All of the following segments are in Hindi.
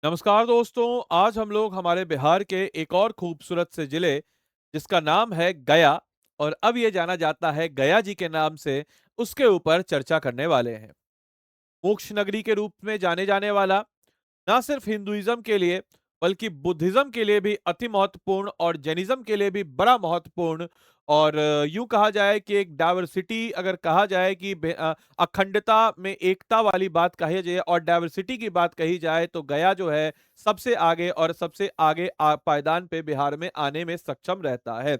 नमस्कार दोस्तों, आज हम लोग हमारे बिहार के एक और खूबसूरत से जिले जिसका नाम है गया और अब ये जाना जाता है गया जी के नाम से, उसके ऊपर चर्चा करने वाले हैं। मोक्ष नगरी के रूप में जाने जाने वाला ना सिर्फ हिंदुइज्म के लिए बल्कि बुद्धिज्म के लिए भी अति महत्वपूर्ण और जैनिज्म के लिए भी बड़ा महत्वपूर्ण और यूं कहा जाए कि एक डाइवर्सिटी अगर कहा जाए कि अखंडता में एकता वाली बात कही जाए और डाइवर्सिटी की बात कही जाए तो गया जो है सबसे आगे और सबसे आगे पायदान पे बिहार में आने में सक्षम रहता है।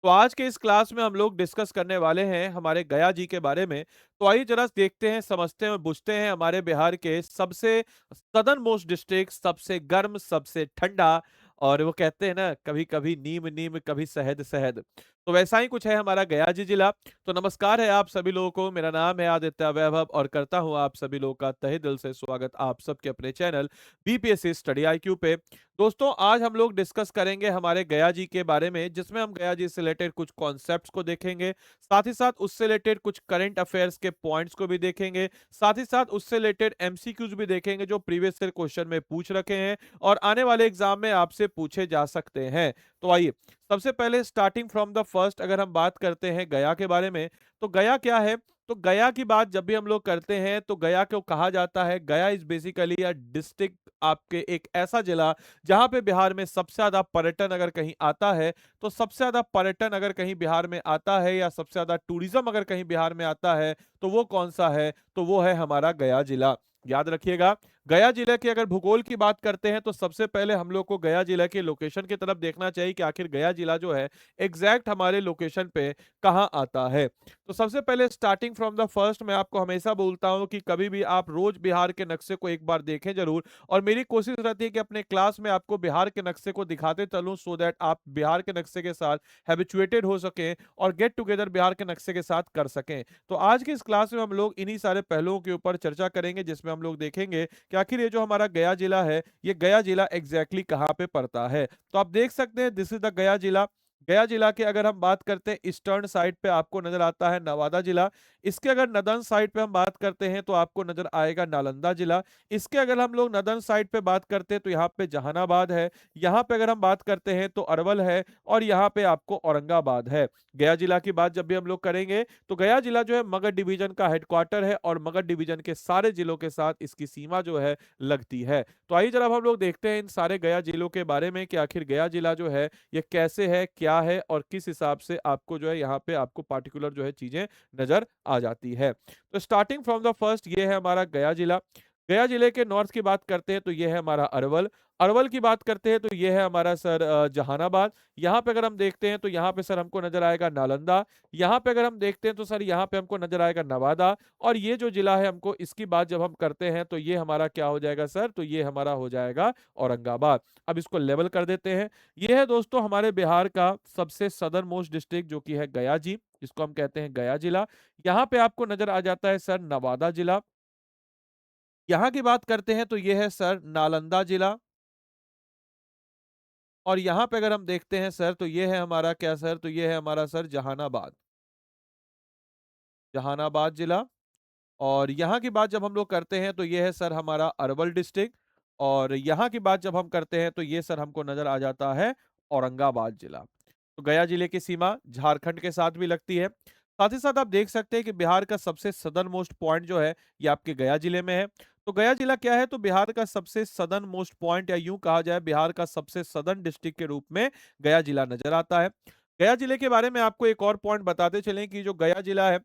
तो आज के इस क्लास में हम लोग डिस्कस करने वाले हैं हमारे गया जी के बारे में। तो आइए जरा देखते हैं, समझते हैं और पूछते हैं हमारे बिहार के सबसे सदर्न मोस्ट डिस्ट्रिक्ट, सबसे गर्म, सबसे ठंडा और वो कहते हैं ना कभी कभी नीम नीम कभी शहद शहद, तो वैसा ही कुछ है हमारा गया जी जिला। तो नमस्कार है आप सभी लोगों को, मेरा नाम है आदित्य वैभव और करता हूं आप सभी लोगों का तहे दिल से स्वागत आप सबके अपने चैनल बीपीएससी स्टडी आईक्यू पे। दोस्तों आज हम लोग डिस्कस करेंगे हमारे गया जी के बारे में, जिसमें हम गया जी से रिलेटेड कुछ कॉन्सेप्ट्स को देखेंगे, साथ ही साथ उससे रिलेटेड कुछ करंट अफेयर्स के पॉइंट्स को भी देखेंगे, साथ ही साथ उससे रिलेटेड एमसीक्यूज भी देखेंगे जो प्रीवियस ईयर क्वेश्चन में पूछ रखे हैं और आने वाले एग्जाम में आपसे पूछे जा सकते हैं। तो आइए सबसे पहले स्टार्टिंग फ्रॉम द फर्स्ट अगर हम बात करते हैं गया के बारे में, तो गया क्या है। तो गया की बात जब भी हम लोग करते हैं तो गया को कहा जाता है, गया इज बेसिकली अ डिस्ट्रिक्ट, आपके एक ऐसा जिला जहां पे बिहार में सबसे ज्यादा पर्यटन अगर कहीं आता है, तो सबसे ज्यादा पर्यटन अगर कहीं बिहार में आता है या सबसे ज्यादा टूरिज्म अगर कहीं बिहार में आता है तो वो कौन सा है, तो वो है हमारा गया जिला। याद रखिएगा, गया जिले की अगर भूगोल की बात करते हैं तो सबसे पहले हम लोग को गया जिला के लोकेशन की तरफ देखना चाहिए कि आखिर गया जिला जो है एग्जैक्ट हमारे लोकेशन पे कहाँ आता है। तो सबसे पहले स्टार्टिंग फ्रॉम द फर्स्ट, मैं आपको हमेशा बोलता हूं कि कभी भी आप रोज बिहार के नक्शे को एक बार देखें जरूर, और मेरी कोशिश रहती है कि अपने क्लास में आपको बिहार के नक्शे को दिखाते चलूं सो दैट आप बिहार के नक्शे के साथ हैबिचुएटेड हो सकें और गेट टुगेदर बिहार के नक्शे के साथ कर सकें। तो आज की इस क्लास में हम लोग इन्हीं सारे पहलुओं के ऊपर चर्चा करेंगे, जिसमें हम लोग देखेंगे कि आखिर ये जो हमारा गया जिला है, ये गया जिला एग्जैक्टली कहाँ पे पड़ता है। तो आप देख सकते हैं दिस इज द गया जिला। गया जिला के अगर हम बात करते हैं ईस्टर्न साइड पे आपको नजर आता है नवादा जिला। इसके अगर नदर्न साइड पे हम बात करते हैं तो आपको नजर आएगा नालंदा जिला। इसके अगर हम लोग नदर्न साइड पे बात करते हैं तो यहाँ पे जहानाबाद है। यहाँ पे अगर हम बात करते हैं तो अरवल है और यहाँ पे आपको औरंगाबाद है। गया जिला की बात जब भी हम लोग करेंगे तो गया जिला जो है मगध डिवीजन का हेडक्वार्टर है और मगध डिवीजन के सारे जिलों के साथ इसकी सीमा जो है लगती है। तो आइए जरा अब हम लोग देखते हैं इन सारे गया जिलों के बारे में कि आखिर गया जिला जो है ये कैसे है, क्या है और किस हिसाब से आपको जो है यहाँ पे आपको पार्टिकुलर जो है चीजें नजर आ जाती है। तो स्टार्टिंग फ्रॉम द फर्स्ट, ये है हमारा गया जिला। गया जिले के नॉर्थ की बात करते हैं तो ये है हमारा अरवल। अरवल की बात करते हैं तो ये है हमारा सर जहानाबाद। यहाँ पे अगर हम देखते हैं तो यहाँ पे सर हमको नजर आएगा नालंदा। यहाँ पे अगर हम देखते हैं तो सर यहाँ पे हमको नजर आएगा नवादा। और ये जो जिला है हमको इसकी बात जब हम करते हैं तो ये हमारा क्या हो जाएगा सर, तो ये हमारा हो जाएगा औरंगाबाद। अब इसको लेवल कर देते हैं। ये है दोस्तों हमारे बिहार का सबसे सदर्न मोस्ट डिस्ट्रिक्ट जो कि है गया जी, जिसको हम कहते हैं गया जिला। यहाँ पे आपको नजर आ जाता है सर नवादा जिला। यहाँ की बात करते हैं तो ये है सर नालंदा जिला। और यहाँ पे अगर हम देखते हैं सर तो ये है हमारा क्या सर, तो ये है हमारा सर जहानाबाद, जहानाबाद जिला। और यहाँ की बात जब हम लोग करते हैं तो ये है सर हमारा अरवल डिस्ट्रिक्ट। और यहाँ की बात जब हम करते हैं तो ये सर हमको नजर आ जाता है औरंगाबाद जिला। तो गया जिले की सीमा झारखंड के साथ भी लगती है। साथ ही साथ आप देख सकते हैं कि बिहार का सबसे सदर्न मोस्ट पॉइंट जो है ये आपके गया जिले में है। तो गया जिला क्या है, तो बिहार का सबसे सदर्न मोस्ट पॉइंट या यूं कहा जाए बिहार का सबसे सदर्न डिस्ट्रिक्ट के रूप में गया जिला नजर आता है। गया जिले के बारे में आपको एक और पॉइंट बताते चलें कि जो गया जिला है,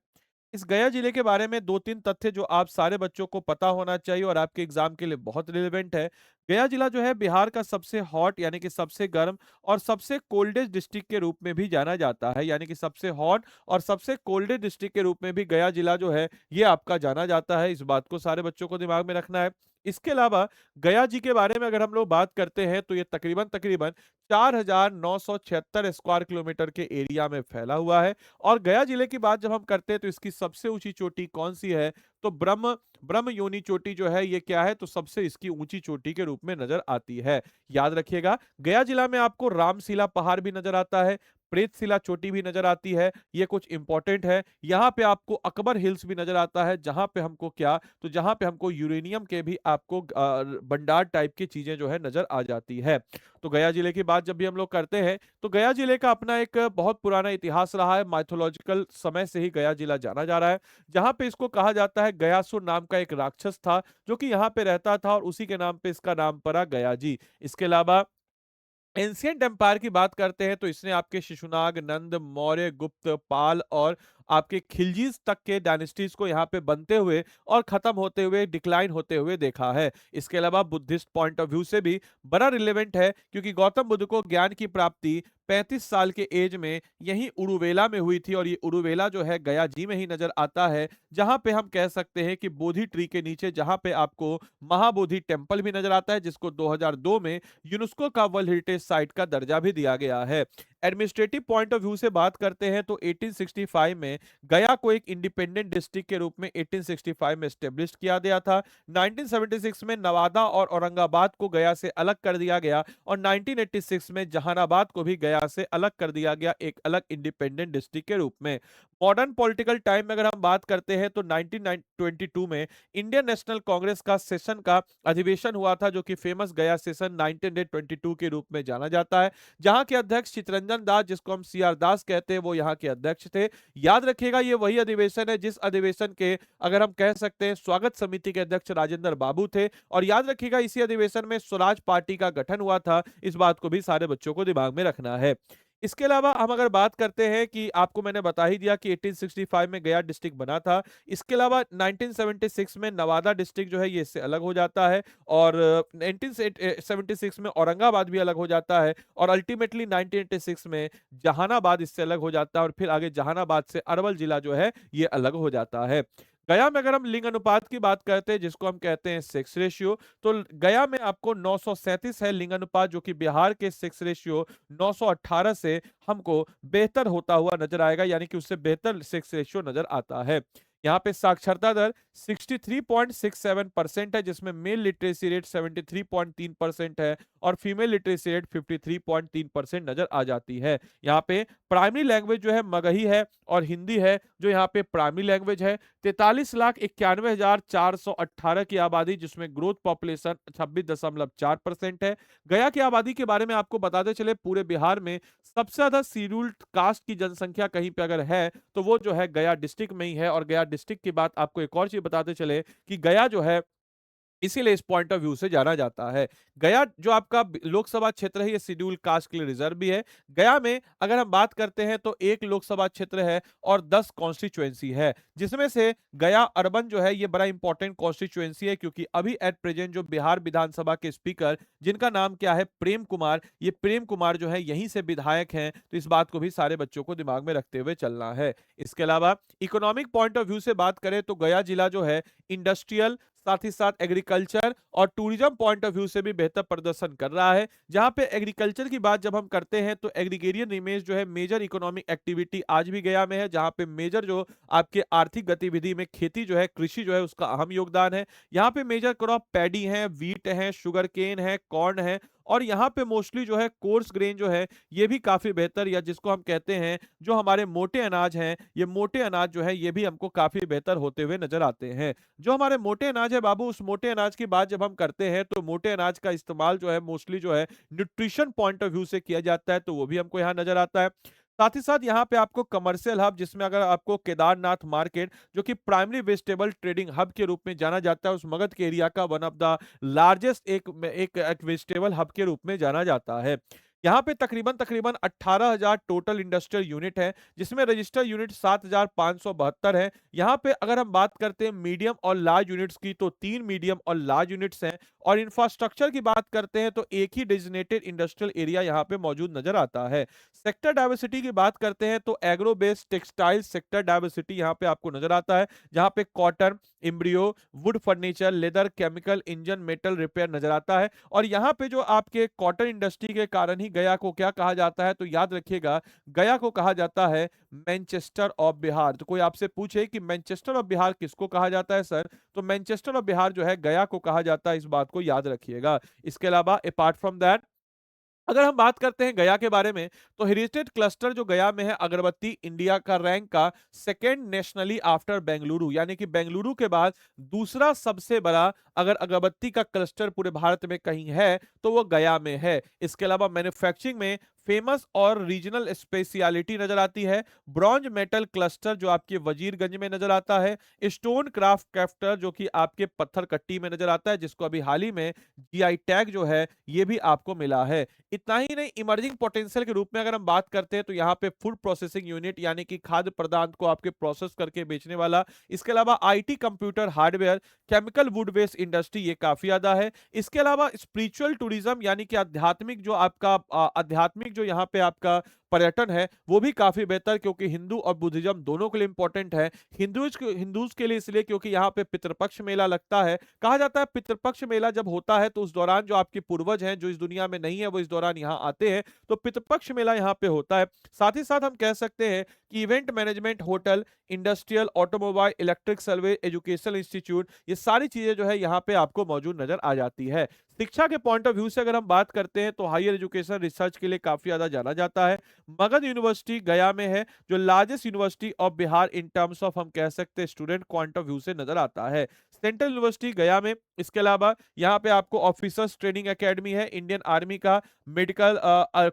इस गया जिले के बारे में दो तीन तथ्य जो आप सारे बच्चों को पता होना चाहिए और आपके एग्जाम के लिए बहुत रिलेवेंट है। गया जिला जो है बिहार का सबसे हॉट यानी कि सबसे गर्म और सबसे कोल्डेस्ट डिस्ट्रिक्ट के रूप में भी जाना जाता है, यानी कि सबसे हॉट और सबसे कोल्डेस्ट डिस्ट्रिक्ट के रूप में भी गया जिला जो है ये आपका जाना जाता है। इस बात को सारे बच्चों को दिमाग में रखना है। इसके अलावा गया जी के बारे में अगर हम लोग बात करते हैं तो ये तकरीबन तकरीबन 4,976 स्क्वायर किलोमीटर के एरिया में फैला हुआ है। और गया जिले की बात जब हम करते हैं तो इसकी सबसे ऊंची चोटी कौन सी है, तो ब्रह्म ब्रह्म योनी चोटी जो है ये क्या है, तो सबसे इसकी ऊंची चोटी के रूप में नजर आती है। याद रखिएगा, गया जिला में आपको रामशिला पहाड़ भी नजर आता है। प्रेतशिला चोटी भी नजर आती है, ये कुछ इंपॉर्टेंट है। यहाँ पे आपको अकबर हिल्स भी नजर आता है, जहां पे हमको क्या, तो जहां पे हमको यूरेनियम के भी आपको भंडार टाइप की चीजें जो है नजर आ जाती है। तो गया जिले की बात जब भी हम लोग करते हैं, तो गया जिले का अपना एक बहुत पुराना इतिहास रहा है। माइथोलॉजिकल समय से ही गया जिला जाना जा रहा है, जहां पे इसको कहा जाता है गयासुर नाम का एक राक्षस था, जो कि यहाँ पे रहता था, और उसी के नाम पे इसका नाम पड़ा गया जी। इसके अलावा एंशियंट एम्पायर की बात करते हैं, तो इसने आपके शिशुनाग, नंद, मौर्य, गुप्त, पाल और आपके खिलजीज तक के डायनेस्टीज को यहाँ पे बनते हुए और खत्म होते हुए, डिक्लाइन होते हुए देखा है। इसके अलावा बुद्धिस्ट पॉइंट ऑफ व्यू से भी बड़ा रिलेवेंट है, क्योंकि गौतम बुद्ध को ज्ञान की प्राप्ति 35 साल के एज में यही उरुवेला में हुई थी, और ये उरुवेला जो है गया जी में ही नजर आता है, जहां पे हम कह सकते हैं कि बोधि ट्री के नीचे, जहां पे आपको महाबोधि टेम्पल भी नजर आता है, जिसको 2002 में यूनेस्को का वर्ल्ड हेरिटेज साइट का दर्जा भी दिया गया है। एडमिनिस्ट्रेटिव पॉइंट ऑफ व्यू से बात करते हैं, तो 1865 में गया को एक इंडिपेंडेंट डिस्ट्रिक्ट के रूप में 1865 में स्टेब्लिश किया गया था। 1976 में नवादा और औरंगाबाद को गया से अलग कर दिया गया, और 1986 में जहानाबाद को भी गया से अलग कर दिया गया, एक अलग इंडिपेंडेंट डिस्ट्रिक्ट के रूप में। मॉडर्न पॉलिटिकल टाइम में अगर हम बात करते हैं, तो 1922 में इंडियन नेशनल कांग्रेस का सेशन का अधिवेशन हुआ था, जो कि फेमस गया सेशन 1922 के रूप में जाना जाता है, जहां के अध्यक्ष चितरंजन दास, जिसको हम सीआर दास कहते हैं, वो यहाँ के अध्यक्ष थे। याद रखिएगा, ये वही अधिवेशन है जिस अधिवेशन के, अगर हम कह सकते हैं, स्वागत समिति के अध्यक्ष राजेंद्र बाबू थे। और याद रखिएगा, इसी अधिवेशन में स्वराज पार्टी का गठन हुआ था। इस बात को भी सारे बच्चों को दिमाग में रखना है। इसके अलावा हम अगर बात करते हैं, कि आपको मैंने बता ही दिया कि 1865 में गया डिस्ट्रिक्ट बना था। इसके अलावा 1976 में नवादा डिस्ट्रिक्ट जो है ये इससे अलग हो जाता है, और 1976 में औरंगाबाद भी अलग हो जाता है, और अल्टीमेटली 1986 में जहानाबाद इससे अलग हो जाता है, और फिर आगे जहानाबाद से अरवल जिला जो है ये अलग हो जाता है। गया में अगर हम लिंग अनुपात की बात करते हैं, जिसको हम कहते हैं सेक्स रेशियो, तो गया में आपको 937 है लिंग अनुपात, जो कि बिहार के सेक्स रेशियो 918 से हमको बेहतर होता हुआ नजर आएगा, यानी कि उससे बेहतर सेक्स रेशियो नजर आता है। यहाँ पे साक्षरता दर 63.67% है, जिसमें मेल लिटरेसी रेट 73.3% है, और फीमेल लिटरेसी रेट 53.3% नजर आ जाती है। यहाँ पे प्राइमरी लैंग्वेज जो है मगही है, और हिंदी है जो यहाँ पे प्राइमरी लैंग्वेज है। 43,91,418 की आबादी, जिसमें ग्रोथ पॉपुलेशन 26.4% है। गया की आबादी के बारे में आपको बताते चले, पूरे बिहार में सबसे ज्यादा शेड्यूल्ड कास्ट की जनसंख्या कहीं पे अगर है, तो वो जो है गया डिस्ट्रिक्ट में ही है। और गया डिस्ट्रिक्ट की बात आपको एक और चीज बताते चले, कि गया जो है इसीलिए इस पॉइंट ऑफ व्यू से जाना जाता है। गया जो आपका लोकसभा क्षेत्र है, ये शेड्यूल कास्ट के लिए रिजर्व भी है। गया में अगर हम बात करते हैं, तो एक लोकसभा क्षेत्र है और 10 कॉन्स्टिट्यूएंसी है, जिसमें से गया अर्बन जो है ये बड़ा इंपॉर्टेंट कॉन्स्टिट्यूएंसी है, क्योंकि अभी एट प्रेजेंट जो बिहार विधानसभा के स्पीकर, जिनका नाम क्या है, प्रेम कुमार, ये प्रेम कुमार जो है यहीं से विधायक हैं। तो इस बात को भी सारे बच्चों को दिमाग में रखते हुए चलना है। इसके अलावा इकोनॉमिक पॉइंट ऑफ व्यू से बात करें, तो गया जिला जो है इंडस्ट्रियल, साथ ही साथ एग्रीकल्चर और टूरिज्म पॉइंट ऑफ व्यू से भी बेहतर प्रदर्शन कर रहा है। जहां पे एग्रीकल्चर की बात जब हम करते हैं, तो एग्रीगेरियन इमेज जो है मेजर इकोनॉमिक एक्टिविटी आज भी गया में है, जहां पे मेजर जो आपके आर्थिक गतिविधि में खेती जो है, कृषि जो है, उसका अहम योगदान है। यहाँ पे मेजर क्रॉप पैडी है, वीट है, शुगर केन है, कॉर्न है, और यहाँ पे मोस्टली जो है कोर्स ग्रेन जो है ये भी काफी बेहतर, या जिसको हम कहते हैं जो हमारे मोटे अनाज हैं, ये मोटे अनाज जो है ये भी हमको काफी बेहतर होते हुए नजर आते हैं। जो हमारे मोटे अनाज है बाबू, उस मोटे अनाज की बात जब हम करते हैं, तो मोटे अनाज का इस्तेमाल जो है मोस्टली जो है न्यूट्रिशन पॉइंट ऑफ व्यू से किया जाता है, तो वो भी हमको यहाँ नजर आता है। साथ ही साथ यहाँ पे आपको कमर्शियल हब, जिसमें अगर आपको केदारनाथ मार्केट, जो कि प्राइमरी वेजिटेबल ट्रेडिंग हब के रूप में जाना जाता है, उस मगध के एरिया का वन ऑफ द लार्जेस्ट एक वेजिटेबल हब के रूप में जाना जाता है। यहाँ पे तकरीबन तकरीबन 18,000 टोटल इंडस्ट्रियल यूनिट है, जिसमें रजिस्टर्ड यूनिट 7,572 है। यहाँ पे अगर हम बात करते हैं मीडियम और लार्ज यूनिट्स की, तो 3 मीडियम और लार्ज यूनिट्स हैं। और इंफ्रास्ट्रक्चर की बात करते हैं, तो एक ही डेजिग्नेटेड इंडस्ट्रियल एरिया यहाँ पे मौजूद नजर आता है। सेक्टर डायवर्सिटी की बात करते हैं, तो agro based textile sector diversity यहाँ पे आपको नजर आता है, जहाँ पे cotton, embryo, would furniture, leather, chemical, engine, metal repair नजर आता है। और यहाँ पे जो आपके कॉटन इंडस्ट्री के कारण ही गया को क्या कहा जाता है, तो याद रखिएगा, गया को कहा जाता है मैनचेस्टर ऑफ बिहार। तो कोई आपसे पूछे कि मैनचेस्टर ऑफ बिहार किसको कहा जाता है सर, तो मैनचेस्टर ऑफ बिहार जो है गया को कहा जाता है, इस बात को याद रखिएगा। इसके अलावा अपार्ट फ्रॉम दैट अगर हम बात करते हैं गया के बारे में, तो हेरिटेज क्लस्टर जो गया में है, अगरबत्ती इंडिया का रैंक का सेकेंड नेशनली आफ्टर बेंगलुरु, यानी कि बेंगलुरु के बाद दूसरा सबसे बड़ा अगर अगरबत्ती का क्लस्टर पूरे भारत में कहीं है तो वो गया में है। इसके अलावा मैन्युफैक्चरिंग में फेमस और रीजनल स्पेशलिटी नजर आती है। ब्रॉन्ज मेटल क्लस्टर जो आपके वजीरगंज में नजर आता है। स्टोन क्राफ्ट क्राफ्टर जो कि आपके पत्थर कट्टी में नजर आता है, जिसको अभी हाल ही में जीआई टैग जो है ये भी आपको मिला है। इतना ही नहीं, इमर्जिंग पोटेंशियल के रूप में अगर हम बात करते हैं तो यहाँ पे फूड प्रोसेसिंग यूनिट यानी कि खाद्य पदार्थ को आपके प्रोसेस करके बेचने वाला, इसके अलावा IT, computer, hardware, chemical, wood waste industry ये काफी ज्यादा है। इसके अलावा स्पिरिचुअल टूरिज्म यानी कि आध्यात्मिक जो आपका आध्यात्मिक जो यहाँ पे आपका पर्यटन है वो भी काफी बेहतर, क्योंकि हिंदू और बुद्धिज्म दोनों के लिए इंपॉर्टेंट है। हिंदूज के लिए इसलिए क्योंकि यहाँ पे पितृपक्ष मेला लगता है। कहा जाता है पितृपक्ष मेला जब होता है तो उस दौरान जो आपके पूर्वज हैं जो इस दुनिया में नहीं है वो इस दौरान यहाँ आते हैं, तो पितृपक्ष मेला यहाँ पे होता है। साथ ही साथ हम कह सकते हैं कि event management, hotel, industrial, automobile, electric survey, educational institute, ये सारी चीजें जो है यहाँ पे आपको मौजूद नजर आ जाती है। शिक्षा के पॉइंट ऑफ व्यू से अगर हम बात करते हैं तो हायर एजुकेशन रिसर्च के लिए काफी ज्यादा जाना जाता है। मगध यूनिवर्सिटी गया में है, जो largest university of Bihar in terms of हम कह सकते हैं स्टूडेंट पॉइंट ऑफ व्यू से नजर आता है। सेंट्रल यूनिवर्सिटी गया में, इसके अलावा यहाँ पे आपको ऑफिसर्स ट्रेनिंग एकेडमी है, इंडियन आर्मी का मेडिकल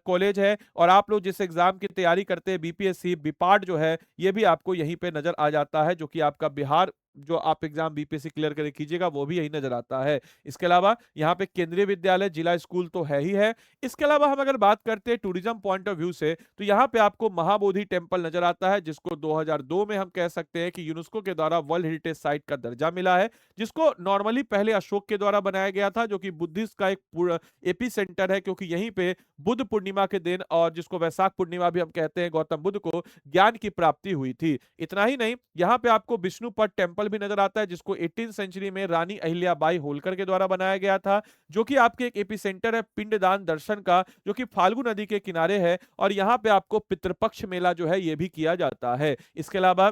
कॉलेज है, और आप लोग जिस एग्जाम की तैयारी करते हैं बीपीएससी, बिपार्ट जो है ये भी आपको यहीं पे नजर आ जाता है, जो कि आपका बिहार जो आप एग्जाम बीपीएससी क्लियर करके कीजिएगा वो भी यही नजर आता है। इसके अलावा यहाँ पे केंद्रीय विद्यालय, जिला स्कूल तो है ही है। इसके अलावा हम अगर बात करते हैं टूरिज्म पॉइंट ऑफ व्यू से, तो यहाँ पे आपको महाबोधि टेम्पल नजर आता है, जिसको 2002 में हम कह सकते हैं कि यूनेस्को के द्वारा वर्ल्ड हेरिटेज साइट का दर्जा मिला है, जिसको नॉर्मली पहले अशोक के द्वारा बनाया गया था, जो कि बुद्धिस्ट का एक एपी सेंटर है, क्योंकि यहीं पे बुद्ध पूर्णिमा के दिन, और जिसको वैशाख पूर्णिमा भी हम कहते हैं, गौतम बुद्ध को ज्ञान की प्राप्ति हुई थी। इतना ही नहीं, यहाँ पे आपको विष्णुपद टेम्पल भी नजर आता है, जिसको 18 सेंचुरी में रानी अहिल्याबाई होलकर के द्वारा बनाया गया था, जो कि आपके एक एपी सेंटर है पिंडदान दर्शन का, जो कि फाल्गु नदी के किनारे है, और यहाँ पे आपको पितृपक्ष मेला जो है ये भी किया जाता है। इसके अलावा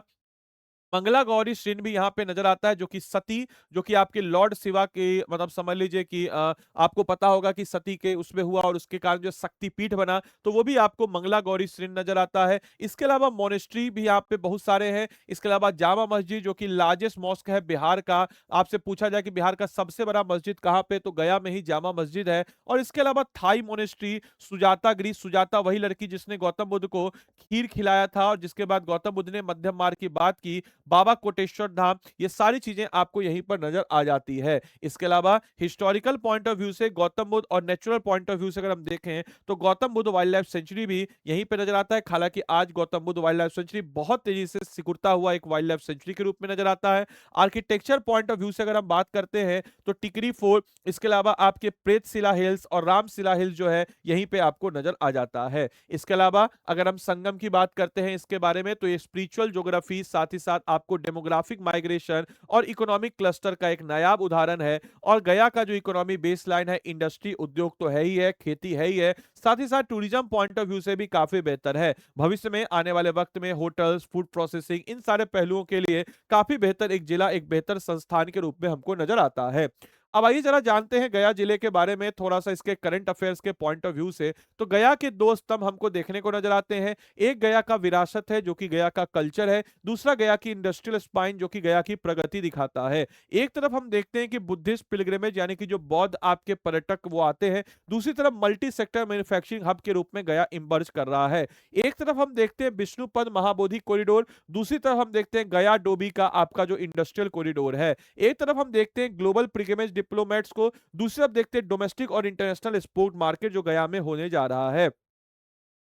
मंगला गौरी श्रीन भी यहाँ पे नजर आता है, जो कि सती, जो कि आपके लॉर्ड शिवा के मतलब समझ लीजिए कि आपको पता होगा कि सती के उसमें हुआ और उसके कारण जो शक्तिपीठ बना, तो वो भी आपको मंगला गौरी श्रीन नजर आता है। इसके अलावा मोनेस्ट्री भी यहाँ पे बहुत सारे हैं। इसके अलावा जामा मस्जिद, जो कि लार्जेस्ट मॉस्क है बिहार का। आपसे पूछा जाए कि बिहार का सबसे बड़ा मस्जिद कहाँ पे, तो गया में ही जामा मस्जिद है। और इसके अलावा थाई मोनेस्ट्री, सुजाता गृह, सुजाता वही लड़की जिसने गौतम बुद्ध को खीर खिलाया था, और जिसके बाद गौतम बुद्ध ने मध्यम मार्ग की बात की, बाबा कोटेश्वर धाम, ये सारी चीजें आपको यहीं पर नजर आ जाती है। इसके अलावा हिस्टोरिकल पॉइंट ऑफ व्यू से गौतम बुद्ध और नेचुरल पॉइंट ऑफ व्यू से अगर हम देखें तो Gautam Buddha wild life sanctuary भी यहीं पे नजर आता है। हालांकि आज Gautam Buddha wild life sanctuary बहुत तेजी से सिकुड़ता हुआ एक वाइल्ड लाइफ सेंचुरी के रूप में नजर आता है। आर्किटेक्चर पॉइंट ऑफ व्यू से अगर हम बात करते हैं तो टिकरी फोर्ट, इसके अलावा आपके प्रेतशिला हिल्स और रामशिला हिल्स जो है यहीं पे आपको नजर आ जाता है। इसके अलावा अगर हम संगम की बात करते हैं इसके बारे में, तो ये स्पिरिचुअल ज्योग्राफी, साथ ही साथ आपको डेमोग्राफिक माइग्रेशन और इकोनॉमिक क्लस्टर का एक नायाब उदाहरण है। और गया का जो इकोनॉमी बेसलाइन है, इंडस्ट्री, उद्योग तो है ही है, खेती है ही है, साथ ही साथ टूरिज्म पॉइंट ऑफ व्यू से भी काफी बेहतर है। भविष्य में आने वाले वक्त में होटल्स, फूड प्रोसेसिंग, इन सारे पहलुओं के लिए काफी बेहतर एक जिला, एक बेहतर संस्थान के रूप में हमको नजर आता है। अब आइए जरा जानते हैं गया जिले के बारे में थोड़ा सा, इसके करंट अफेयर्स के पॉइंट ऑफ व्यू से। तो गया के दो स्तंभ हमको देखने को नजर आते हैं। एक गया का विरासत है, जो कि गया का कल्चर है। दूसरा गया की इंडस्ट्रियल स्पाइन, जो कि गया की प्रगति दिखाता है। एक तरफ हम देखते हैं कि बुद्धिस्ट पिलग्रिमेज यानी कि जो बौद्ध आपके पर्यटक वो आते हैं, दूसरी तरफ मल्टी सेक्टर मैन्युफैक्चरिंग हब के रूप में गया इमर्ज कर रहा है। एक तरफ हम देखते हैं विष्णुपद महाबोधि कॉरिडोर, दूसरी तरफ हम देखते हैं गया डोबी का आपका जो इंडस्ट्रियल कॉरिडोर है। एक तरफ हम देखते हैं ग्लोबल पिलग्रिमेज डिप्लोमेट्स को, दूसरी तरफ देखते हैं डोमेस्टिक और इंटरनेशनल स्पोर्ट मार्केट जो गया में होने जा रहा है।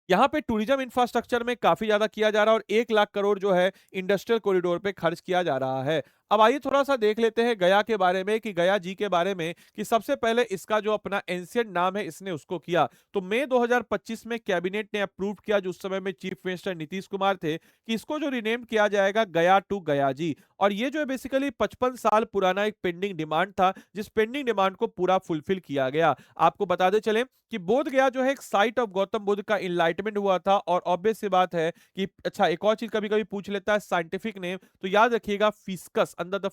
यहाँ पे टूरिज्म इंफ्रास्ट्रक्चर में काफी ज्यादा किया जा रहा है, और 1 लाख करोड़ जो है इंडस्ट्रियल कॉरिडोर पे खर्च किया जा रहा है। अब आइए थोड़ा सा देख लेते हैं गया के बारे में, कि गया जी के बारे में, कि सबसे पहले इसका जो अपना एंशिएंट नाम है इसने उसको किया। तो मई 2025 में कैबिनेट ने अप्रूव किया, जो उस समय में चीफ मिनिस्टर नीतीश कुमार थे, कि इसको जो रिनेम किया जाएगा गया टू गया जी। और ये जो है बेसिकली 55 साल पुराना एक पेंडिंग डिमांड था, जिस पेंडिंग डिमांड को पूरा फुलफिल किया गया। आपको बताते चले कि बोध गया जो है एक साइट ऑफ गौतम बुद्ध का इनलाइटमेंट हुआ था। और ऑब्वियस सी बात है कि अच्छा, एक और चीज कभी कभी पूछ लेता है साइंटिफिक नेम, तो याद रखिएगा फिस्कस, अंडर द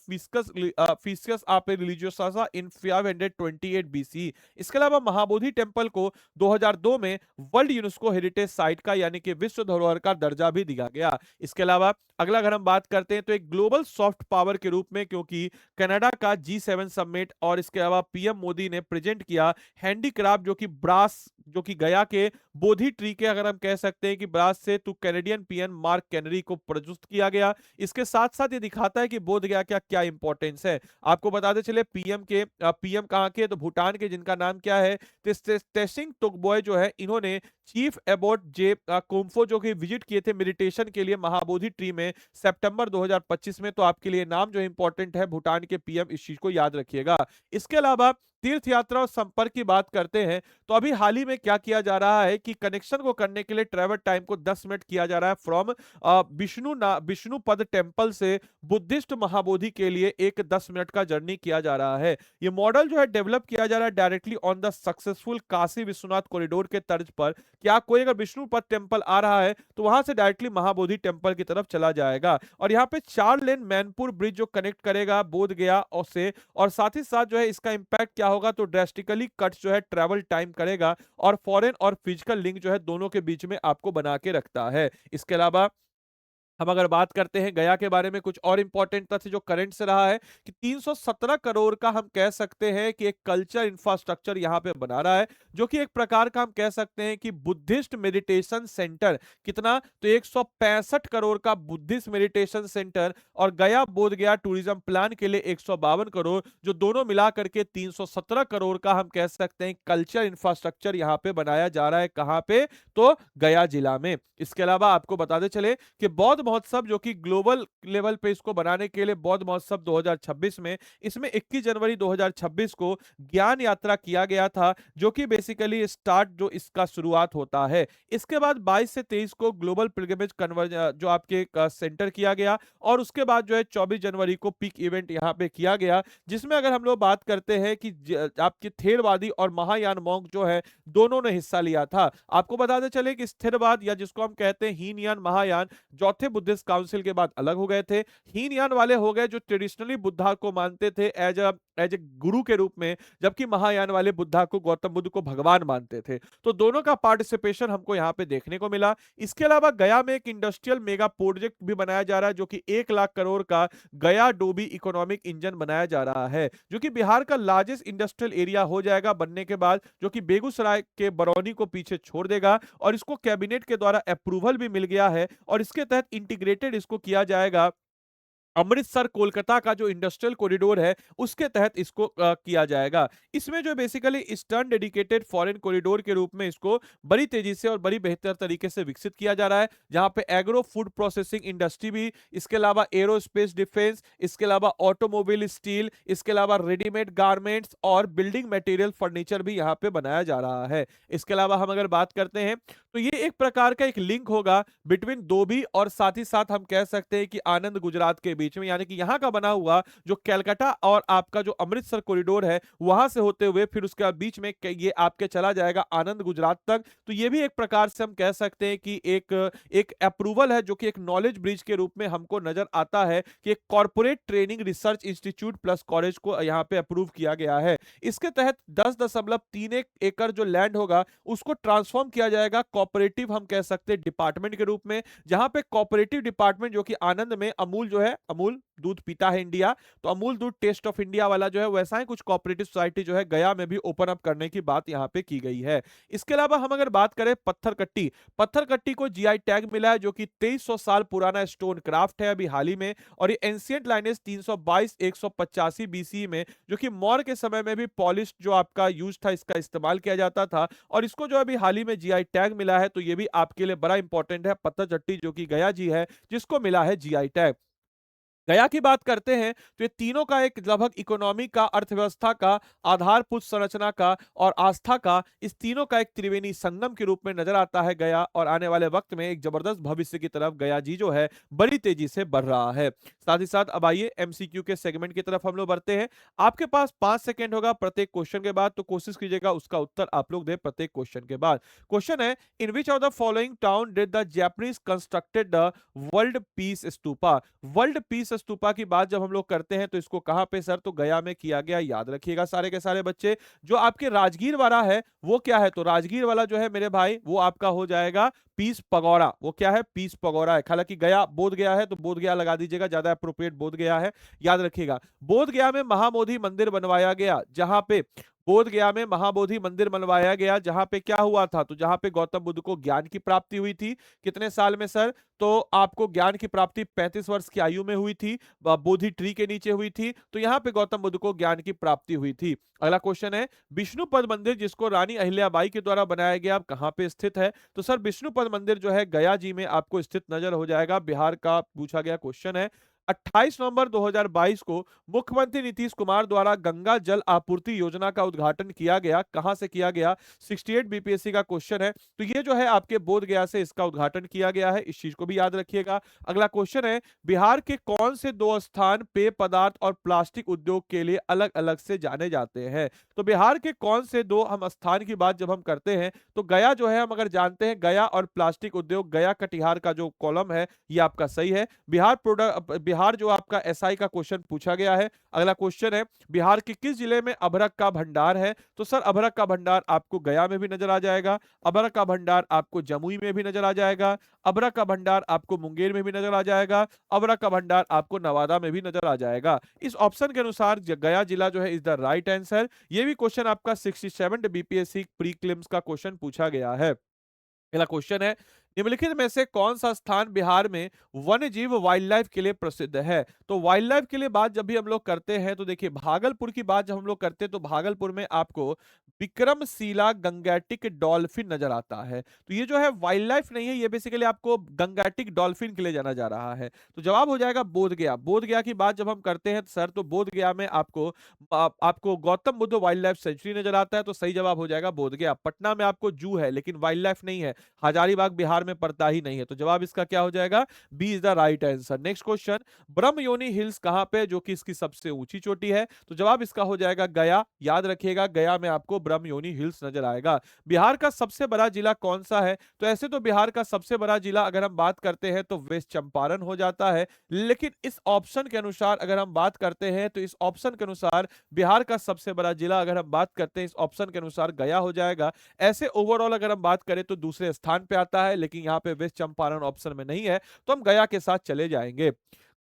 फिस्कस आपे रिलीजियोसा इन 528 बीसी। इसके अलावा महाबोधि टेम्पल को 2002 में वर्ल्ड यूनेस्को हेरिटेज साइट का यानी कि विश्व धरोहर का दर्जा भी दिया गया। इसके अलावा अगला अगर हम बात करते हैं तो एक ग्लोबल सॉफ्ट पावर के रूप में, क्योंकि कनाडा का G7 समिट और इसके अलावा पीएम मोदी ने प्रेजेंट किया हैंडीक्राफ्ट जो कि ब्रास, जो कि गया के बोधि ट्री के, अगर हम कह सकते हैं कि ब्रास से, तो कैनेडियन पीएम मार्क कैनरी को प्रस्तुत किया गया। इसके साथ साथ ये दिखाता है कि बोध गया का क्या इंपॉर्टेंस है। आपको बताते चले पीएम कहाँ के, तो भूटान के, जिनका नाम क्या है, तेसिंग तोगबॉय जो है, इन्होंने चीफ एबोट जे कोम्फो जो कि विजिट किए थे मेडिटेशन के लिए महाबोधि ट्री में सितंबर 2025 में। तो आपके लिए नाम जो इंपॉर्टेंट है भूटान के पीएम, इस चीज को याद रखिएगा। इसके अलावा तीर्थ यात्रा और संपर्क की बात करते हैं तो अभी हाल ही में क्या किया जा रहा है कि कनेक्शन को करने के लिए ट्रैवल टाइम को 10 मिनट किया जा रहा है फ्रॉम विष्णुपद टेम्पल से बुद्धिस्ट महाबोधि के लिए एक 10 मिनट का जर्नी किया जा रहा है। ये मॉडल जो है डेवलप किया जा रहा है directly on the successful Kashi Vishwanath corridor के तर्ज पर। क्या कोई अगर विष्णुपद टेम्पल आ रहा है तो वहां से डायरेक्टली महाबोधि टेम्पल की तरफ चला जाएगा, और यहाँ पे 4 लेन मैनपुर ब्रिज जो कनेक्ट करेगा बोध गया और साथ ही साथ जो है इसका इंपैक्ट क्या होगा, तो ड्रेस्टिकली कट जो है ट्रैवल टाइम करेगा और फॉरेन और फिजिकल लिंक जो है दोनों के बीच में आपको बना के रखता है। इसके अलावा हम अगर बात करते हैं गया के बारे में कुछ और इंपॉर्टेंट तथ्य जो करंट से रहा है कि 317 करोड़ का हम कह सकते हैं कि एक कल्चर इंफ्रास्ट्रक्चर यहां पे बना रहा है, जो कि एक प्रकार का हम कह सकते हैं कि बुद्धिस्ट मेडिटेशन सेंटर। कितना, तो 165 करोड़ का बुद्धिस्ट मेडिटेशन सेंटर, और गया बोध गया टूरिज्म प्लान के लिए 152 करोड़, जो दोनों मिला करके 317 करोड़ का हम कह सकते हैं कल्चर इंफ्रास्ट्रक्चर यहां पे बनाया जा रहा है। कहां पे, तो गया जिला में। इसके अलावा आपको बताते चले कि बौद्ध महोत्सव जो कि ग्लोबल लेवल पे इसको बनाने के लिए बौद्ध महोत्सव 2026 में, इसमें 21 जनवरी 2026 को ज्ञान यात्रा किया गया था, जो कि बेसिकली स्टार्ट जो इसका शुरुआत होता है। इसके बाद 22 से 23 को ग्लोबल पिलग्रिमेज कन्वर्ज जो आपके सेंटर किया गया, और उसके बाद जो है 24 जनवरी को पीक इवेंट यहाँ पे किया गया, जिसमें अगर हम लोग बात करते हैं कि आपके थेरवादी और महायान मॉन्क जो है दोनों ने हिस्सा लिया था। आपको बताते चले कि स्थिरवाद या जिसको हम कहते हैं हीनयान महायान चौथे बुद्धिस्ट काउंसिल के बाद अलग हो गए थे। हीनयान वाले हो गए जो ट्रेडिशनली बुद्धा को मानते थे एज ए गुरु के रूप में, जबकि महायान वाले बुद्धा को, गौतम बुद्ध को भगवान मानते थे। तो दोनों का पार्टिसिपेशन हमको यहाँ पे देखने को मिला। इसके अलावा गया में एक इंडस्ट्रियल मेगा प्रोजेक्ट भी बनाया जा रहा है, जो कि 1 लाख करोड़ का गया डोबी इकोनॉमिक इंजन बनाया जा रहा है, जो कि बिहार का लार्जेस्ट इंडस्ट्रियल एरिया हो जाएगा बनने के बाद, जो कि बेगूसराय के बरौनी को पीछे छोड़ देगा, और इसको कैबिनेट के द्वारा अप्रूवल भी मिल गया है, और इसके तहत इंटीग्रेटेड इसको किया जाएगा। अमृतसर कोलकाता का जो इंडस्ट्रियल कॉरिडोर है उसके तहत इसको किया जाएगा। इसमें जो basically eastern dedicated foreign corridor के रूप में इसको बड़ी तेजी से और बड़ी बेहतर तरीके से विकसित किया जा रहा है, जहां पे एग्रो फूड प्रोसेसिंग इंडस्ट्री भी, इसके अलावा एरोस्पेस डिफेंस, इसके अलावा ऑटोमोबाइल स्टील, इसके अलावा रेडीमेड गारमेंट्स और बिल्डिंग मटेरियल फर्नीचर भी यहाँ पे बनाया जा रहा है। इसके अलावा हम अगर बात करते हैं तो ये एक प्रकार का एक लिंक होगा बिटवीन दोबी और साथ ही साथ हम कह सकते हैं कि आनंद गुजरात के बीच में, यानी कि यहाँ का बना हुआ जो कलकत्ता और आपका जो अमृतसर कॉरिडोर है वहां से होते हुए फिर उसके बाद बीच में ये आपके चला जाएगा आनंद गुजरात तक। तो ये भी एक प्रकार से हम कह सकते हैं कि एक अप्रूवल है, जो कि एक नॉलेज ब्रिज के रूप में हमको नजर आता है कि एक corporate training research institute plus college को यहाँ पे अप्रूव किया गया है। इसके तहत 10.31 एकड़ जो लैंड होगा उसको ट्रांसफॉर्म किया जाएगा कोऑपरेटिव, हम कह सकते हैं डिपार्टमेंट के रूप में, जहां पे कोऑपरेटिव डिपार्टमेंट जो कि आनंद में अमूल जो है, अमूल दूध पीता है इंडिया, तो अमूल दूध टेस्ट ऑफ इंडिया वाला जो है वैसा ही कुछ कोऑपरेटिव सोसाइटी जो है गया में भी ओपन अप करने की बात यहां पे की गई है। इसके अलावा हम अगर बात करें पत्थरकट्टी को जीआई टैग मिला है, जो कि 2300 साल पुराना स्टोन क्राफ्ट है अभी हाल ही में, और ये एंशिएंट लाइनेज 322 185 बीसी में, जो कि मौर्य के समय में भी पॉलिश जो आपका यूज था इसका इस्तेमाल किया जाता था, और इसको जो अभी हाल ही में जीआई टैग मिला है। तो ये भी आपके लिए बड़ा इंपॉर्टेंट है, पत्थरचट्टी जो कि गया जी है जिसको मिला है जीआई टैग। गया की बात करते हैं तो ये तीनों का एक लगभग इकोनॉमी का, अर्थव्यवस्था का, आधारभूत संरचना का और आस्था का, इस तीनों का एक त्रिवेणी संगम के रूप में नजर आता है गया, और आने वाले वक्त में एक जबरदस्त भविष्य की तरफ गया जी जो है बड़ी तेजी से बढ़ रहा है। साथ ही साथ अब आइए एमसीक्यू के सेगमेंट की तरफ हम लोग बढ़ते हैं। आपके पास 5 सेकेंड होगा प्रत्येक क्वेश्चन के बाद, तो कोशिश कीजिएगा उसका उत्तर आप लोग दे प्रत्येक क्वेश्चन के बाद। क्वेश्चन है, in which of the following town did the Japanese constructed the world peace stupa. World peace stupa की बात जब हम लोग करते हैं तो इसको कहाँ पे सर, तो गया में किया गया, याद रखिएगा सारे के सारे बच्चे। जो आपके राजगीर वाला है वो क्या है, तो राजगीर वाला जो है मेरे भाई वो आपका हो जाएगा पीस पगोड़ा। वो क्या है, पीस पगोड़ा है। हालांकि गया बोध गया है तो बोध गया लगा दीजिएगा, ज्यादा अप्रोप्रिएट बोध गया है, याद रखिएगा। बोध गया में महाबोधि मंदिर बनवाया गया, जहां पे बोध गया में महाबोधि मंदिर बनवाया गया, जहां पे क्या हुआ था, तो जहां पे गौतम बुद्ध को ज्ञान की प्राप्ति हुई थी। कितने साल में सर, तो आपको ज्ञान की प्राप्ति 35 वर्ष की आयु में हुई थी, बोधि ट्री के नीचे हुई थी, तो यहां पे गौतम बुद्ध को ज्ञान की प्राप्ति हुई थी। अगला क्वेश्चन है, विष्णुपद मंदिर जिसको रानी अहिल्याबाई के द्वारा बनाया गया, अब कहां पे स्थित है, तो सर विष्णुपद मंदिर जो है गया जी में आपको स्थित नजर हो जाएगा। बिहार का पूछा गया क्वेश्चन है। 28 नवंबर 2022 को मुख्यमंत्री नीतीश कुमार द्वारा गंगा जल आपूर्ति योजना का उद्घाटन किया गया, कहां से किया गया, 68 बीपीएससी का क्वेश्चन है। तो ये जो है आपके बोध गया से इसका उद्घाटन किया गया है, इस चीज को भी याद रखिएगा। अगला क्वेश्चन है, बिहार के कौन से दो स्थान पेय पदार्थ और प्लास्टिक उद्योग के लिए अलग अलग से जाने जाते हैं, तो बिहार के कौन से दो हम स्थान की बात जब हम करते हैं तो गया जो है हम अगर जानते हैं, गया और प्लास्टिक उद्योग, गया कटिहार का जो कॉलम है ये आपका सही है। बिहार जो आपका एसआई का क्वेश्चन पूछा गया है। अगला क्वेश्चन है, बिहार के किस जिले में अभ्रक का भंडार है, तो सर अभ्रक का भंडार आपको गया में भी नजर आ जाएगा, अभ्रक का भंडार आपको जमुई में भी नजर आ जाएगा, अभ्रक का भंडार आपको मुंगेर में भी नजर आ जाएगा, अभ्रक का भंडार आपको नवादा में भी नजर आ जाएगा। इस ऑप्शन के अनुसार गया जिला जो है इज द राइट आंसर। ये भी क्वेश्चन आपका 67 बीपीएससी प्री क्लिम्स का क्वेश्चन पूछा गया है। अगला क्वेश्चन है, निम्नलिखित में से कौन सा स्थान बिहार में वन्य जीव वाइल्ड लाइफ के लिए प्रसिद्ध है, तो वाइल्ड लाइफ के लिए बात जब भी हम लोग करते हैं तो देखिए भागलपुर की बात जब हम लोग करते हैं तो भागलपुर में आपको विक्रमशिला गंगैटिक डॉल्फिन नजर आता है। तो ये जो है वाइल्ड लाइफ नहीं है, ये बेसिकली आपको गंगैटिक डॉल्फिन के लिए जाना जा रहा है। तो जवाब हो जाएगा बोध गया। बोध गया की बात जब हम करते हैं सर तो बोध गया में आपको Gautam Buddha wild life sanctuary नजर आता है, तो सही जवाब हो जाएगा बोध गया। पटना में आपको जू है लेकिन वाइल्ड लाइफ नहीं है, हजारीबाग बिहार में पड़ता ही नहीं है, तो जवाब इसका क्या हो जाएगा, b is the right answer. Next question, Brahmayoni hills कहां पे, जो कि इसकी सबसे ऊंची चोटी है, तो जवाब इसका हो जाएगा गया। याद रखिएगा गया में आपको ब्रह्मयोनी हिल्स नजर आएगा। बिहार का सबसे बड़ा जिला कौन सा है, तो ऐसे तो बिहार का सबसे बड़ा जिला अगर हम बात करते हैं तो वेस्ट चंपारण हो जाता है, लेकिन इस ऑप्शन के अनुसार अगर हम बात करते हैं तो इस ऑप्शन के अनुसार बिहार का सबसे बड़ा जिला अगर हम बात करते हैं इस ऑप्शन के अनुसार गया हो जाएगा। ऐसे ओवरऑल अगर हम बात करें तो दूसरे स्थान पे आता है, लेकिन यहाँ पे वेस्ट चंपारण ऑप्शन में नहीं है, तो हम गया के साथ चले जाएंगे।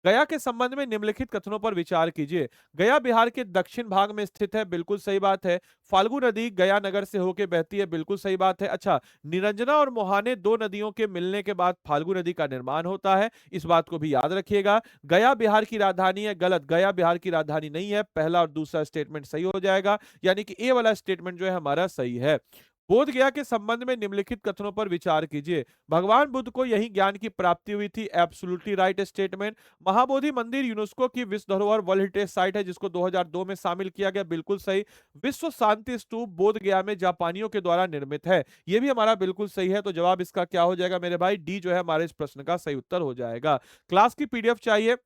गया के संबंध में निम्नलिखित कथनों पर विचार कीजिए। गया बिहार के दक्षिण भाग में स्थित है, बिल्कुल सही बात है। फाल्गु नदी गया नगर से होकर बहती है, बिल्कुल सही बात है। अच्छा, निरंजना और मोहाने दो नदियों के मिलने के बाद फाल्गु नदी का निर्माण होता है, इस बात को भी याद रखिएगा। गया बिहार की राजधानी है, गलत, गया बिहार की राजधानी नहीं है। पहला और दूसरा स्टेटमेंट सही हो जाएगा, यानी कि ए वाला स्टेटमेंट जो है हमारा सही है। बोध गया के संबंध में निम्नलिखित कथनों पर विचार कीजिए। भगवान बुद्ध को यही ज्ञान की प्राप्ति हुई थी, एब्सोल्युटली राइट स्टेटमेंट। महाबोधि मंदिर यूनेस्को की विश्व धरोहर वर्ल्ड हेरिटेज साइट है, जिसको 2002 में शामिल किया गया, बिल्कुल सही। विश्व शांति स्तूप बोध गया में जापानियों के द्वारा निर्मित है, यह भी हमारा बिल्कुल सही है। तो जवाब इसका क्या हो जाएगा मेरे भाई, डी जो है हमारे इस प्रश्न का सही उत्तर हो जाएगा। क्लास की पीडीएफ चाहिए,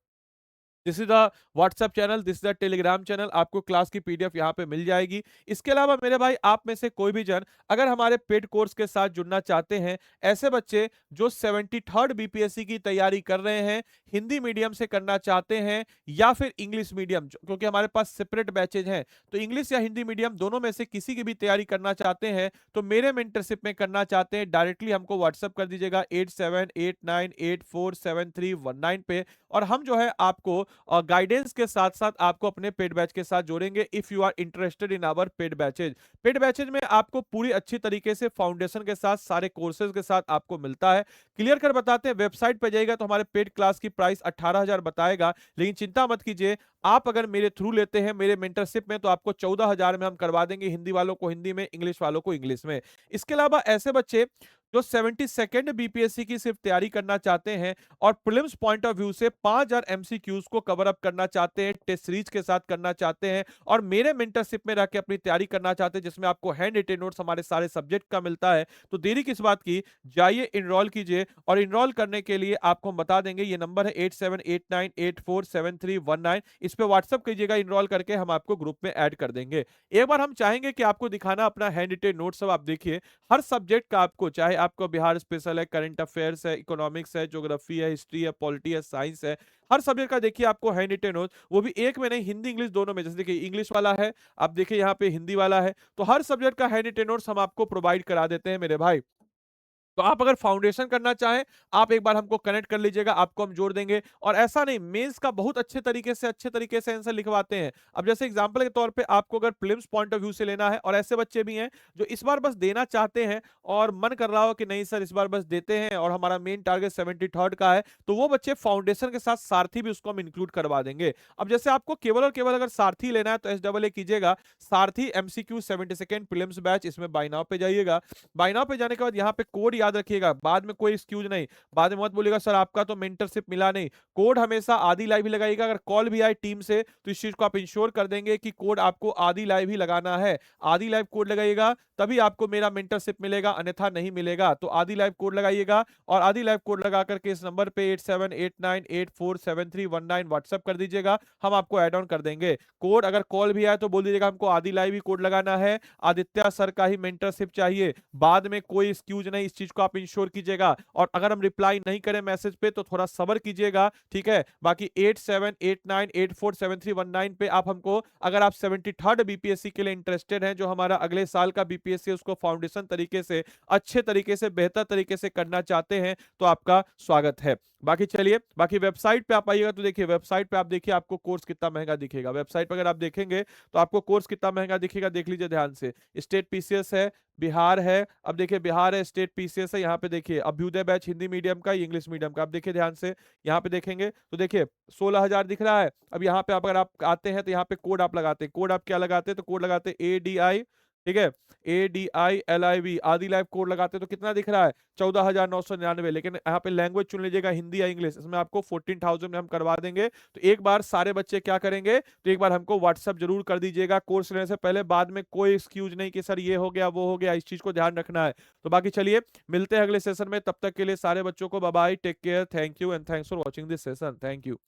this is the WhatsApp channel, this is the Telegram channel, आपको क्लास की पीडीएफ यहाँ पे मिल जाएगी। इसके अलावा मेरे भाई आप में से कोई भी जन अगर हमारे पेड कोर्स के साथ जुड़ना चाहते हैं, ऐसे बच्चे जो 73rd बीपीएससी की तैयारी कर रहे हैं, हिंदी मीडियम से करना चाहते हैं या फिर इंग्लिश मीडियम, क्योंकि हमारे पास सेपरेट बैचेज हैं, तो इंग्लिश या हिंदी मीडियम दोनों में से किसी की भी तैयारी करना चाहते हैं तो मेरे मेंटरशिप में करना चाहते हैं, डायरेक्टली हमको व्हाट्सएप कर दीजिएगा 8789847319 पे, और हम जो है आपको और गाइडेंस के साथ साथ आपको अपने पेड बैच के साथ जोड़ेंगे। If you are interested in our paid batches, paid batches में आपको पूरी अच्छी तरीके से फाउंडेशन के साथ सारे कोर्सेज के साथ आपको मिलता है। क्लियर कर बताते हैं, वेबसाइट पे जाइएगा तो हमारे पेड क्लास की प्राइस 18,000 बताएगा, लेकिन चिंता मत कीजिए, आप अगर मेरे थ्रू लेते हैं मेरे मेंटरशिप में तो आपको 14,000 में हम करवा देंगे, हिंदी वालों को हिंदी में, इंग्लिश वालों को इंग्लिश में। इसके अलावा ऐसे बच्चे जो 72nd बीपीएससी की सिर्फ तैयारी करना चाहते हैं और प्रीलिम्स पॉइंट ऑफ व्यू से 5000 एमसीक्यूज को कवर अप करना चाहते हैं, टेस्ट सीरीज के साथ करना चाहते हैं और मेरे मेंटरशिप में रह के अपनी तैयारी करना चाहते हैं, जिसमें आपको हैंड रिटेन नोट्स हमारे सारे सब्जेक्ट का मिलता है, तो देरी किस बात की, जाइए इनरोल कीजिए। और इनरोल करने के लिए आपको हम बता देंगे, ये नंबर है 8789847319, इस पे व्हाट्सअप कीजिएगा, इनरोल करके हम आपको ग्रुप में ऐड कर देंगे। एक बार हम चाहेंगे कि आपको दिखाना अपना हैंड रिटेन नोट्स, सब आप देखिए, हर सब्जेक्ट का आपको, चाहे आपको बिहार स्पेशल है, करंट अफेयर्स है, इकोनॉमिक्स है, ज्योग्राफी है, हिस्ट्री है, पॉलिटी है, साइंस है। हर सब्जेक्ट का देखिए आपको हैंड रिटेन नोट्स, वो भी एक में नहीं, हिंदी इंग्लिश दोनों में। जैसे देखिए इंग्लिश वाला है, आप देखिए यहाँ पे हिंदी वाला है, तो हर सब्जेक्ट का हैंड रिटेन नोट्स हम आपको प्रोवाइड करा देते हैं मेरे भाई। तो आप अगर फाउंडेशन करना चाहें, आप एक बार हमको कनेक्ट कर लीजिएगा, आपको हम जोड़ देंगे। और ऐसा नहीं, मेंस का बहुत अच्छे तरीके से आंसर लिखवाते हैं। अब जैसे एग्जांपल के तौर पे आपको अगर प्रीलिम्स पॉइंट ऑफ व्यू से लेना है, और ऐसे बच्चे भी हैं जो इस बार बस देना चाहते हैं और मन कर रहा हो कि नहीं सर इस बार बस देते हैं और हमारा मेन टारगेट 73rd का है, तो वो बच्चे फाउंडेशन के साथ सारथी भी उसको हम इंक्लूड करवा देंगे। अब जैसे आपको केवल और केवल अगर सारथी लेना है तो SAA कीजिएगा, सारथी MCQ 72nd प्रीलिम्स बैच, इसमें बाय नाउ पे जाइएगा। बाय नाउ पे जाने के बाद यहाँ पे कोड याद रखिएगा, बाद में कोई एक्सक्यूज नहीं, बाद में मत बोलिएगा सर आपका तो मेंटरशिप मिला नहीं। कोड हमेशा आदि लाइव ही लगाइएगा। अगर कॉल भी आए टीम से तो इस चीज को आप इंश्योर कर देंगे कि कोड आपको आदि लाइव ही लगाना है। आदि लाइव कोड लगाइएगा तभी आपको मेरा मेंटरशिप मिलेगा, अन्यथा नहीं मिलेगा। तो आदि लाइव कोड लगाइएगा, और आदि लाइव कोड लगा करके इस नंबर पे 8789847319 व्हाट्सएप कर दीजिएगा, हम आपको ऐड ऑन कर देंगे। कोड अगर कॉल भी आए तो बोल दीजिएगा हमको आदि लाइव ही कोड लगाना है, आदित्य सर का ही मेंटरशिप चाहिए। बाद में कोई एक्सक्यूज नहीं, इस चीज को आप इंश्योर कीजिएगा। और अगर हम रिप्लाई नहीं करें मैसेज पे तो थोड़ा सब्र कीजिएगा, ठीक है। बाकी 8789847319 पे आप हमको, अगर आप 73rd बीपीएससी के लिए इंटरेस्टेड हैं, जो हमारा अगले साल का बीपीएससी उसको फाउंडेशन तरीके से, अच्छे तरीके से, बेहतर तरीके से करना चाहते हैं, तो आपका स्वागत है। बाकी चलिए, बाकी वेबसाइट पे आप आइएगा तो देखिए, वेबसाइट पे आप देखिए आपको कोर्स कितना महंगा दिखेगा। वेबसाइट पे अगर आप देखेंगे तो आपको कोर्स कितना महंगा दिखेगा, देख लीजिए ध्यान से। स्टेट पीसीएस है, बिहार है, अब देखिए बिहार है, स्टेट पीसीएस है, यहाँ पे देखिए अभ्युदय बैच हिंदी मीडियम का, इंग्लिश मीडियम का। आप देखिए ध्यान से, यहाँ पे देखेंगे तो देखिए 16,000 दिख रहा है। अब यहाँ पे आप अगर आप आते हैं तो यहाँ पे कोड आप लगाते हैं, कोड आप क्या लगाते हैं, तो कोड लगाते हैं ADI, ठीक है, ADILIV, आदि लाइव कोड लगाते हैं तो कितना दिख रहा है, 14,999। लेकिन यहाँ पे लैंग्वेज चुन लीजिएगा, हिंदी या इंग्लिश, इसमें आपको 14,000 में हम करवा देंगे। तो एक बार सारे बच्चे क्या करेंगे, तो एक बार हमको व्हाट्सएप जरूर कर दीजिएगा कोर्स लेने से पहले, बाद में कोई एक्सक्यूज नहीं कि सर ये हो गया वो हो गया, इस चीज को ध्यान रखना है। तो बाकी चलिए मिलते हैं अगले सेशन में, तब तक के लिए सारे बच्चों को bye bye, take care, thank you and thanks for watching this session, thank you.